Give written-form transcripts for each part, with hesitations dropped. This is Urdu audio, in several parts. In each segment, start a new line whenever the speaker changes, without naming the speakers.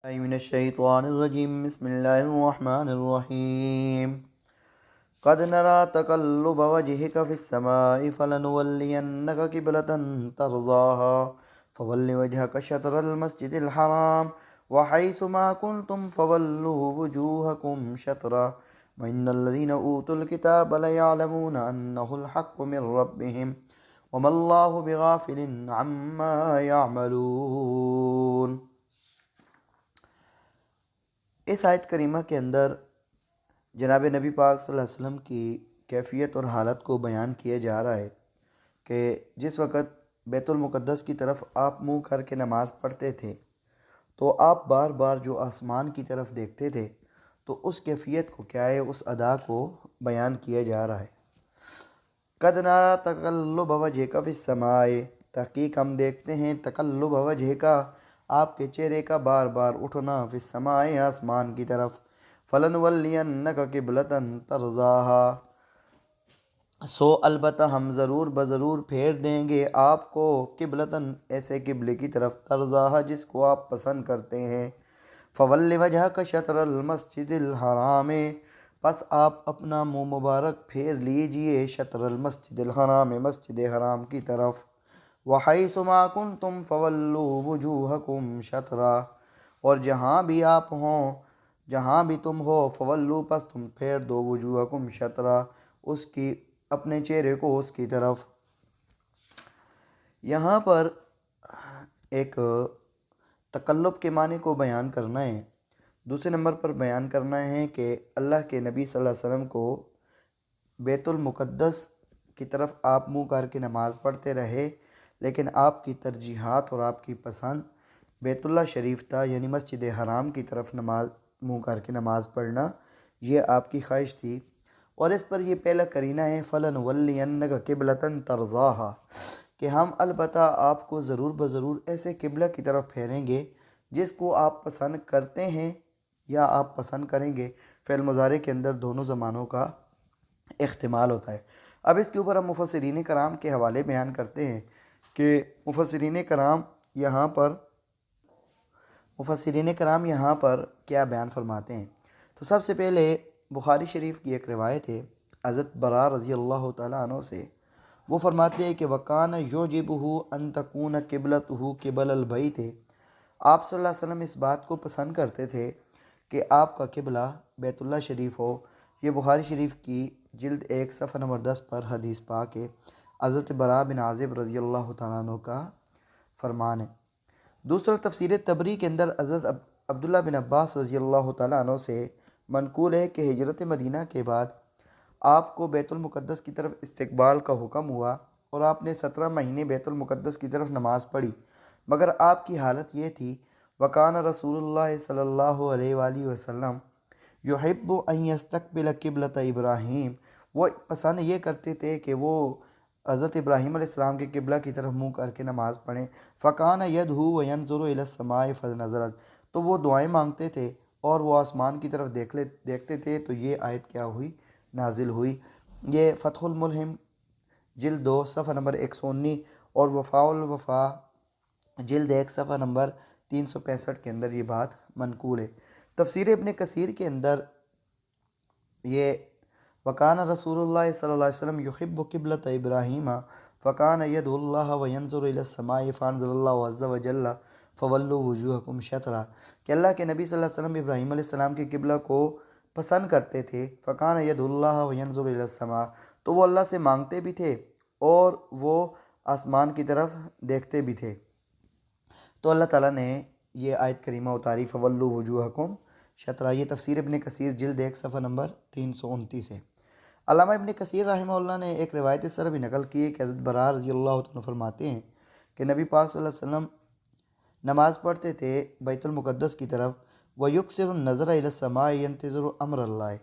من الشیطان الرجیم بسم اللہ الرحمن الرحیم قد نرى تقلب وجهك في السماء فلنولينك قبلة ترضاها فول وجهك شطر المسجد الحرام وحيث ما كنتم فولوا وجوهكم شطرا وإن الذين أوتوا الكتاب ليعلمون أنه الحق من ربهم وما الله بغافل عما يعملون۔ اس آیت کریمہ کے اندر جناب نبی پاک صلی اللہ علیہ وسلم کی کیفیت اور حالت کو بیان کیا جا رہا ہے کہ جس وقت بیت المقدس کی طرف آپ منہ کر کے نماز پڑھتے تھے تو آپ بار بار جو آسمان کی طرف دیکھتے تھے، تو اس کیفیت کو کیا ہے، اس ادا کو بیان کیا جا رہا ہے۔ قد نرى تقلب وجهك في السماء، تحقیق ہم دیکھتے ہیں تقلب وجهك، آپ کے چہرے کا بار بار اٹھنا، فی السماء آسمان کی طرف، فلنولینک قبلۃ ترضاها، سو البتہ ہم ضرور بضرور پھیر دیں گے آپ کو قبلۃً ایسے قبلے کی طرف، ترضاها جس کو آپ پسند کرتے ہیں، فول وجہک شطر المسجد الحرام، پس آپ اپنا منہ مبارک پھیر لیجئے شطر المسجد الحرام، مسجد حرام کی طرف، وحیث ما کنتم فولوا وجوہکم شطرا، اور جہاں بھی آپ ہوں، جہاں بھی تم ہو، فولو پس تم پھیر دو، وجوہکم شطرا، اس کی اپنے چہرے کو اس کی طرف۔ یہاں پر ایک تقلب کے معنی کو بیان کرنا ہے، دوسرے نمبر پر بیان کرنا ہے کہ اللہ کے نبی صلی اللہ علیہ وسلم کو بیت المقدس کی طرف آپ منہ کر کے نماز پڑھتے رہے، لیکن آپ کی ترجیحات اور آپ کی پسند بیت اللہ شریف تھا، یعنی مسجد حرام کی طرف نماز منہ کر کے نماز پڑھنا، یہ آپ کی خواہش تھی۔ اور اس پر یہ پہلا قرینہ ہے فَلَنُوَلِّيَنَّكَ قِبْلَةً تَرْضَاهَا، کہ ہم البتہ آپ کو ضرور بضرور ایسے قبلہ کی طرف پھیریں گے جس کو آپ پسند کرتے ہیں یا آپ پسند کریں گے۔ فعل مضارع کے اندر دونوں زمانوں کا احتمال ہوتا ہے۔ اب اس کے اوپر ہم مفسرین کرام کے حوالے بیان کرتے ہیں کہ مفسرین کرام یہاں پر کیا بیان فرماتے ہیں۔ تو سب سے پہلے بخاری شریف کی ایک روایت ہے حضرت برا رضی اللہ تعالیٰ عنہ سے، وہ فرماتے ہیں کہ وَكَانَ يُعْجِبُهُ أَن تَكُونَ قِبْلَتُهُ قِبَلَ الْبَيْتِ، آپ صلی اللہ علیہ وسلم اس بات کو پسند کرتے تھے کہ آپ کا قبلہ بیت اللہ شریف ہو۔ یہ بخاری شریف کی جلد 1 صفحہ نمبر 10 پر حدیث پاک ہے، حضرت برا بن عازب رضی اللہ تعالیٰ عنہ کا فرمان ہے۔ دوسرا تفسیر تبری کے اندر حضرت عبداللہ بن عباس رضی اللہ تعالیٰ عنہ سے منقول ہے کہ ہجرت مدینہ کے بعد آپ کو بیت المقدس کی طرف استقبال کا حکم ہوا اور آپ نے 17 مہینے بیت المقدس کی طرف نماز پڑھی، مگر آپ کی حالت یہ تھی وَكَانَ رسول اللہ صلی اللہ علیہ وآلہ وسلم يُحِبُّ أَن يَسْتَقْبِلَ قِبْلَةَ إِبْرَاهِيم، وہ پسند یہ کرتے تھے کہ وہ حضرت ابراہیم علیہ السلام کے قبلہ کی طرف منہ کر کے نماز پڑھیں۔ فَكَانَ يَدْعُو وَيَنظُرُ إِلَى السَّمَاءِ فَنَظَرَتْ، تو وہ دعائیں مانگتے تھے اور وہ آسمان کی طرف دیکھتے تھے، تو یہ آیت کیا ہوئی، نازل ہوئی۔ یہ فتح الملہم جلد 2 صفحہ نمبر 119 اور وفاء الوفا جلد 1 صفحہ نمبر 365 کے اندر یہ بات منقول ہے۔ تفسیر ابن کثیر کے اندر یہ وَكَانَ رسول اللہ صلی اللہ علیہ وسلم يُحِبُّ قِبْلَةَ إِبْرَاهِيمَ فَكَانَ يَدْعُو اللَّهَ وَيَنظُرُ إِلَى السَّمَاءِ فَأَنزَلَ اللَّهُ عَزَّ وَجَلَّ فَوَلُّوا وُجُوهَكُمْ شَطْرَهُ، کہ اللہ کے نبی صلی اللہ علیہ وسلم ابراہیم علیہ السلام کے قبلہ کو پسند کرتے تھے۔ فَكَانَ يَدْعُو اللَّهَ وَيَنظُرُ إِلَى السَّمَاءِ، تو وہ اللہ سے مانگتے بھی تھے اور وہ آسمان کی طرف دیکھتے بھی تھے۔ تو اللہ تعالیٰ نے یہ آیت کریمہ اتاری فَوَلُّوا وُجُوهَكُمْ شَطْرَهُ، یہ تفسیر ابن کثیر جلد 1 صفحہ نمبر 329 ہے۔ علامہ ابن کثیر رحمہ اللہ نے ایک روایت اس طرح بھی نقل کی ہے کہ حضرت برا رضی اللہ عنہ فرماتے ہیں کہ نبی پاک صلی اللہ علیہ وسلم نماز پڑھتے تھے بیت المقدس کی طرف، وَيُكْثِرُ النَّظْرَ إِلَى السَّمَاءِ يَنْتَظِرُ أَمْرَ اللَّهِ،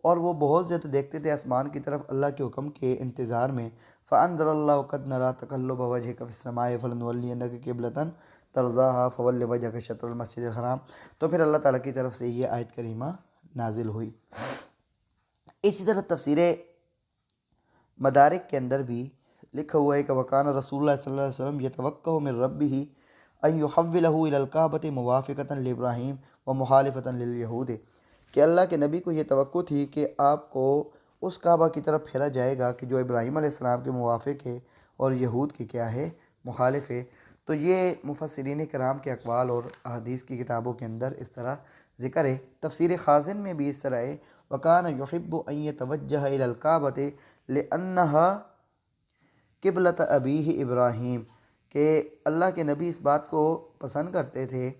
اور وہ بہت زیادہ دیکھتے تھے آسمان کی طرف اللہ کے حکم کے انتظار میں۔ فَأَنزَلَ اللَّهُ قَدْ نَرَى تَقَلُّبَ وَجْهِكَ فِي السَّمَاءِ فَلَنُوَلِّيَنَّكَ قِبْلَةً تَرْضَاهَا فَوَلِّ وَجْهَكَ شَطْرَ الْمَسْجِدِ الْحَرَامِ، تو پھر اللہ تعالیٰ کی طرف سے یہ آیت کریمہ نازل ہوئی۔ اسی طرح تفسیر مدارک کے اندر بھی لکھا ہوا ہے کہ وَكَانَ رسول اللہ صلی اللہ علیہ وسلم يَتَوَقَّعُ مِن رَبِّهِ، ان یحولہ الی الکعبۃ موافقۃ لابراہیم و مخالفۃ للیہود، کہ اللہ کے نبی کو یہ توقع تھی کہ آپ کو اس کعبہ کی طرف پھیرا جائے گا کہ جو ابراہیم علیہ السلام کے موافق ہے اور یہود کے کیا ہے، مخالف ہے۔ تو یہ مفسرین کرام کے اقوال اور احادیث کی کتابوں کے اندر اس طرح ذکر ہے۔ تفسیر خازن میں بھی اس طرح ہے، وَكَانَ يُحِبُّ أَن يَتَوَجَّهَ إِلَى الْكَعْبَةِ لِأَنَّهَا قِبْلَةَ أَبِيهِ ابراہیم، کہ اللہ کے نبی اس بات کو پسند کرتے تھے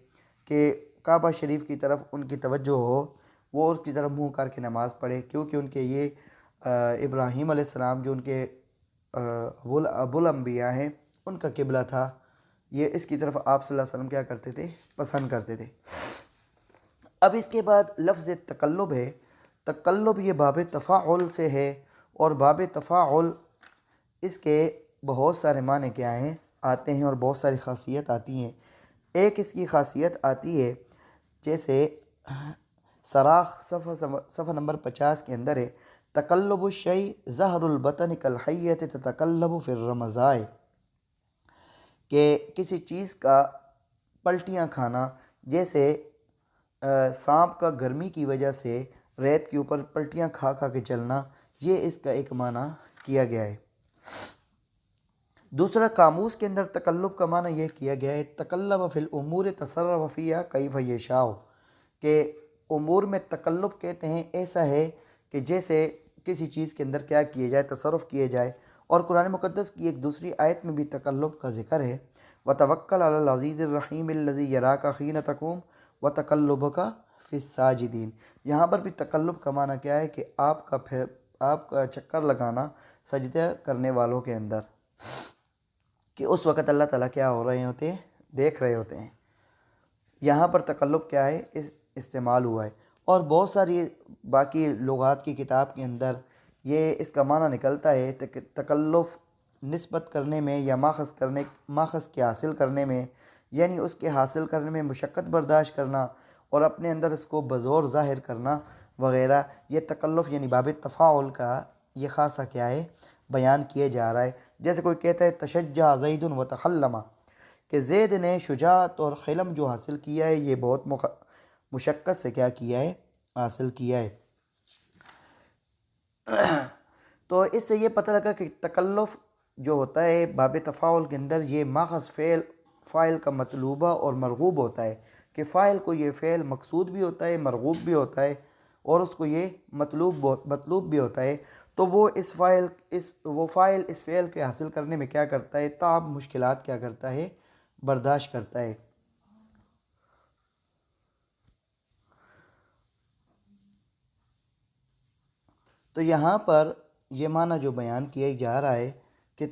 کہ کعبہ شریف کی طرف ان کی توجہ ہو، وہ اس کی طرف منہ کر کے نماز پڑھے، کیونکہ ان کے یہ ابراہیم علیہ السلام جو ان کے ابو الانبیاء ہیں ان کا قبلہ تھا، یہ اس کی طرف آپ صلی اللہ علیہ وسلم کیا کرتے تھے، پسند کرتے تھے۔ اب اس کے بعد لفظ تقلب ہے۔ تقلب یہ باب تفاعل سے ہے، اور باب تفاعل اس کے بہت سارے معنی کیا ہیں، آتے ہیں، اور بہت ساری خاصیت آتی ہیں۔ ایک اس کی خاصیت آتی ہے، جیسے سراخ صفحہ نمبر 50 کے اندر ہے، تقلب الشیء ظہر البطن کالحیۃ تتقلب فی الرمضاء، کہ کسی چیز کا پلٹیاں کھانا، جیسے سانپ کا گرمی کی وجہ سے ریت کے اوپر پلٹیاں کھا کھا کے چلنا، یہ اس کا ایک معنی کیا گیا ہے۔ دوسرا، قاموس کے اندر تقلب کا معنی یہ کیا گیا ہے، تقلب فی الامور تصرف فیہا کیف یشاء، کہ امور میں تقلب کہتے ہیں ایسا ہے کہ جیسے کسی چیز کے اندر کیا کیا جائے، تصرف کیے جائے۔ اور قرآن مقدس کی ایک دوسری آیت میں بھی تقلب کا ذکر ہے، وَتَوَكَّلْ عَلَى الْعَزِيزِ الرَّحِيمِ الَّذِي يَرَاكَ حِينَ تَقُومُ وَتَقَلُّبَكَ فِي السَّاجِدِينَ۔ یہاں پر بھی تقلب کا معنی کیا ہے کہ آپ کا چکر لگانا سجدہ کرنے والوں کے اندر، کہ اس وقت اللہ تعالیٰ کیا ہو رہے ہوتے ہیں، دیکھ رہے ہوتے ہیں۔ یہاں پر تقلب کیا ہے، استعمال ہوا ہے۔ اور بہت ساری باقی لغات کی کتاب کے اندر یہ اس کا معنی نکلتا ہے، تکلف نسبت کرنے میں یا ماخذ کے حاصل کرنے میں، یعنی اس کے حاصل کرنے میں مشقت برداشت کرنا اور اپنے اندر اس کو بزور ظاہر کرنا وغیرہ، یہ تکلف یعنی باب تفاعل کا یہ خاصہ کیا ہے، بیان کیے جا رہا ہے۔ جیسے کوئی کہتا ہے تشجع زید وتخلم، کہ زید نے شجاعت اور خلم جو حاصل کیا ہے یہ بہت مشقت سے کیا کیا ہے، حاصل کیا ہے۔ تو اس سے یہ پتہ لگا کہ تکلف جو ہوتا ہے باب تفاعل کے اندر، یہ ماخذ فاعل کا مطلوبہ اور مرغوب ہوتا ہے، کہ فاعل کو یہ فعل مقصود بھی ہوتا ہے، مرغوب بھی ہوتا ہے، اور اس کو یہ مطلوب بھی ہوتا ہے۔ تو وہ فاعل اس فعل کے حاصل کرنے میں کیا کرتا ہے، تعب، مشکلات کیا کرتا ہے، برداشت کرتا ہے۔ تو یہاں پر یہ معنی جو بیان کیا جا رہا ہے کہ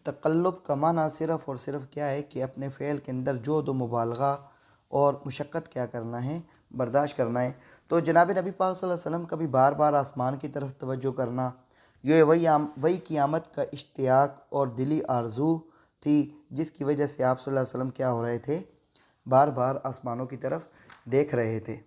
تقلب کا معنی صرف اور صرف کیا ہے کہ اپنے فعل کے اندر جہد و مبالغہ اور مشقت کیا کرنا ہے، برداشت کرنا ہے۔ تو جناب نبی پاک صلی اللہ علیہ وسلم کا بھی بار بار آسمان کی طرف توجہ کرنا، یہ وہی قیامت کا اشتیاق اور دلی آرزو تھی، جس کی وجہ سے آپ صلی اللہ علیہ وسلم کیا ہو رہے تھے، بار بار آسمانوں کی طرف دیکھ رہے تھے۔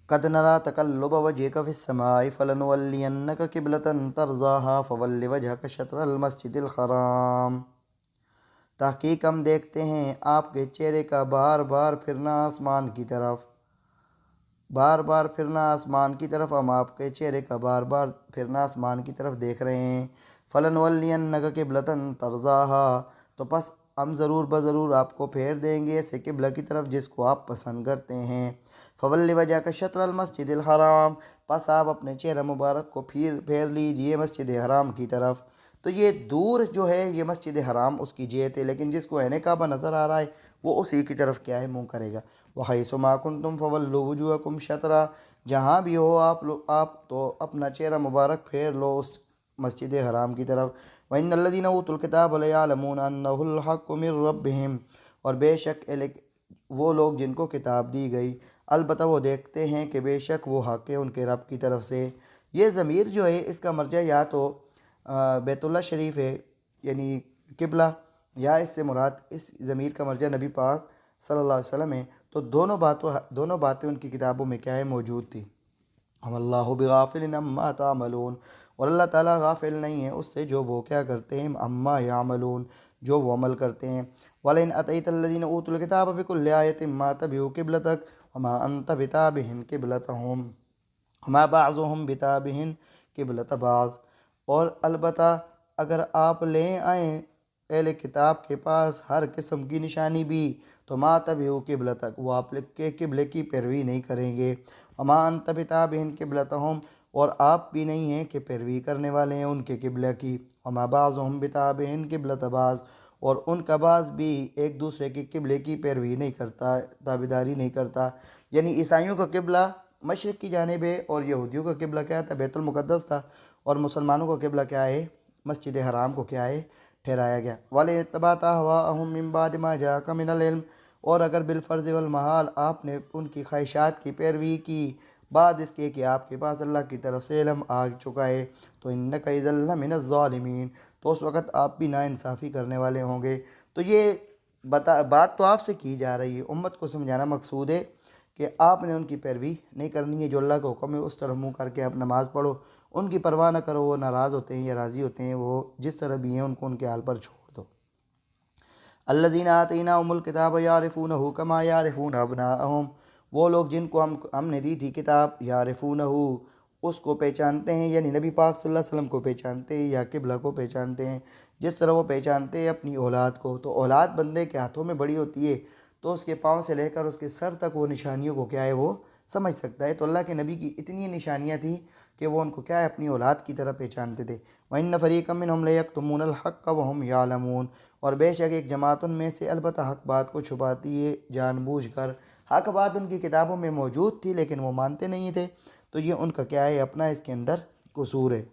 قد نرى تقلب وجهك في السماء فلنولينك قبلة ترضاها فول وجهك شطر المسجد الحرام، تحقیق ہم دیکھتے ہیں آپ کے چہرے کا بار بار پھرنا آسمان کی طرف، بار بار پھرنا آسمان کی طرف، ہم آپ کے چہرے کا بار بار پھرنا آسمان کی طرف دیکھ رہے ہیں۔ فلنولینک قبلۃ ترضاها، تو پس ہم ضرور بضرور آپ کو پھیر دیں گے ایسے قبلہ کی طرف جس کو آپ پسند کرتے ہیں۔ فول وجہک شطر المسجد الحرام، پس آپ اپنے چہرہ مبارک کو پھیر لیجئے مسجد حرام کی طرف۔ تو یہ دور جو ہے یہ مسجد حرام اس کی جہت ہے، لیکن جس کو عین کعبہ نظر آ رہا ہے وہ اسی کی طرف کیا ہے، منہ کرے گا۔ وَحَيْثُ مَا كُنْتُمْ فَوَلُّوا وُجُوهَكُمْ شَطْرًا، جہاں بھی ہو آپ تو اپنا چہرہ مبارک پھیر لو اس مسجد حرام کی طرف۔ وَإِنَّ الَّذِينَ أُوتُوا الْكِتَابَ لَيَعْلَمُونَ أَنَّهُ الْحَقُّ مِنْ رَبِّهِمْ، اور بے شک وہ لوگ جن کو کتاب دی گئی البتہ وہ دیکھتے ہیں کہ بے شک وہ حق ہے ان کے رب کی طرف سے۔ یہ ضمیر جو ہے اس کا مرجع یا تو بیت اللہ شریف ہے یعنی قبلہ، یا اس سے مراد اس ضمیر کا مرجع نبی پاک صلی اللہ علیہ وسلم ہے۔ تو دونوں باتیں ان کی کتابوں میں کیا ہے، موجود تھی۔ ہم اللہ بغافل عما تعملون، اور اللہ تعالیٰ غافل نہیں ہے اس سے جو وہ کیا کرتے ہیں، عما یعملون، جو وہ عمل کرتے ہیں۔ وَلَئِنْ أَتَيْتَ الَّذِينَ أُوتُوا الْكِتَابَ بِكُلِّ آيَةٍ مَا تَبِعُوا قِبْلَتَكَ وَمَا أَنْتَ بِتَابِعٍ قِبْلَتَهُمْ وَمَا بَعْضُهُمْ بِتَابِعٍ قِبْلَةَ بَعْضٍ، اور البتہ اگر آپ لے آئیں اہل کتاب کے پاس ہر قسم کی نشانی بھی، تو ما تبعوا قبلتک، وہ آپ کے قبلے کی پیروی نہیں کریں گے، وما انت بتابع قبلتہم، اور آپ بھی نہیں ہیں کہ پیروی کرنے والے ہیں ان کے قبلہ کی، وما بعضهم بتابع قبلۃ بعض، اور ان کا بعض بھی ایک دوسرے کے قبلے کی پیروی نہیں کرتا، تابعداری نہیں کرتا۔ یعنی عیسائیوں کا قبلہ مشرق کی جانب ہے، اور یہودیوں کا قبلہ کیا تھا، بیت المقدس تھا، اور مسلمانوں کا قبلہ کیا ہے، مسجد حرام کو کیا ہے، ٹھہرایا گیا۔ وَلَاتَّبَعْتَ أَهْوَاءَهُم مِّن بَعْدِ مَا جَاءَكَ مِنَ الْعِلْمِ، اور اگر بالفرض والمحال آپ نے ان کی خواہشات کی پیروی کی بعد اس کے کہ آپ کے پاس اللہ کی طرف سے علم آ چکا ہے، تو إِنَّكَ إِذًا لَّمِنَ الظَّالِمِينَ، تو اس وقت آپ بھی ناانصافی کرنے والے ہوں گے۔ تو یہ بات تو آپ سے کی جا رہی ہے، امت کو سمجھانا مقصود ہے کہ آپ نے ان کی پیروی نہیں کرنی ہے، جو اللہ کا حکم ہے اس طرح منہ کر کے آپ نماز پڑھو، ان کی پرواہ نہ کرو، وہ ناراض ہوتے ہیں یا راضی ہوتے ہیں، وہ جس طرح بھی ہیں ان کو ان کے حال پر چھوڑ دو۔ الذین آتیناہم الکتاب یعرفونہ کما یعرفون ابناءہم، وہ لوگ جن کو ہم نے دی تھی کتاب، یعرفونہ اس کو پہچانتے ہیں، یعنی نبی پاک صلی اللہ علیہ وسلم کو پہچانتے ہیں یا قبلہ کو پہچانتے ہیں، جس طرح وہ پہچانتے ہیں اپنی اولاد کو۔ تو اولاد بندے کے ہاتھوں میں بڑی ہوتی ہے، تو اس کے پاؤں سے لے کر اس کے سر تک وہ نشانیوں کو کیا ہے وہ سمجھ سکتا ہے۔ تو اللہ کے نبی کی اتنی نشانیاں تھیں کہ وہ ان کو کیا ہے اپنی اولاد کی طرح پہچانتے تھے۔ وَإِنَّ فَرِيقًا مِّنْهُمْ لَيَكْتُمُونَ الْحَقَّ وَهُمْ يَعْلَمُونَ، اور بے شک ایک جماعت ان میں سے البتہ حق بات کو چھپاتی ہے جان بوجھ کر۔ حق بات ان کی کتابوں میں موجود تھی لیکن وہ مانتے نہیں تھے، تو یہ ان کا کیا ہے اپنا اس کے اندر قصور ہے۔